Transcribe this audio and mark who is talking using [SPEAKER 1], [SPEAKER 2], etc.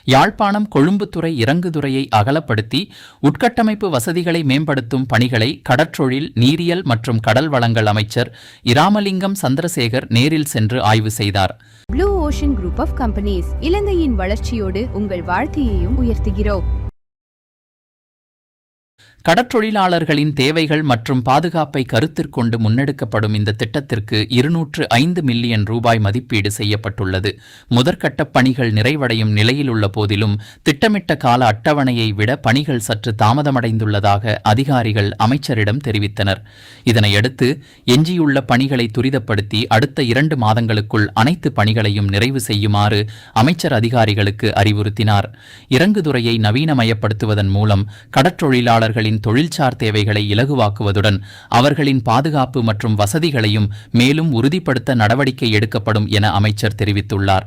[SPEAKER 1] யாழ்ப்பாணம் கொழும்புத்துறை இறங்குதுறையை அகலப்படுத்தி உட்கட்டமைப்பு வசதிகளை மேம்படுத்தும் பணிகளை கடற்றொழில், நீரியல் மற்றும் கடல் வளங்கள் அமைச்சர் இராமலிங்கம் சந்திரசேகர் நேரில் சென்று ஆய்வு செய்தார்.
[SPEAKER 2] Blue ocean group of companies இலங்கையின் வளர்ச்சியோடு உங்கள் வாழ்க்கையையும் உயர்த்துகிறோம்.
[SPEAKER 1] கடற்றொழிலாளர்களின் தேவைகள் மற்றும் பாதுகாப்பை கருத்திற்கொண்டு முன்னெடுக்கப்படும் இந்த திட்டத்திற்கு 205 மில்லியன் ரூபாய் மதிப்பீடு செய்யப்பட்டுள்ளது. முதற்கட்ட பணிகள் நிறைவடையும் நிலையில் உள்ள போதிலும் திட்டமிட்ட கால அட்டவணையை விட பணிகள் சற்று தாமதமடைந்துள்ளதாக அதிகாரிகள் அமைச்சரிடம் தெரிவித்தனர். இதனையடுத்து எஞ்சியுள்ள பணிகளை துரிதப்படுத்தி அடுத்த 2 மாதங்களுக்குள் அனைத்து பணிகளையும் நிறைவு செய்யுமாறு அமைச்சர் அதிகாரிகளுக்கு அறிவுறுத்தினார். இறங்குதுறையை நவீனமயப்படுத்துவதன் மூலம் கடற்றொழிலாளர்களின் தொழில்சார் தேவைகளை இலகுவாக்குவதுடன் அவர்களின் பாதுகாப்பு மற்றும் வசதிகளையும் மேலும் உறுதிப்படுத்த நடவடிக்கை எடுக்கப்படும் என அமைச்சர் தெரிவித்துள்ளார்.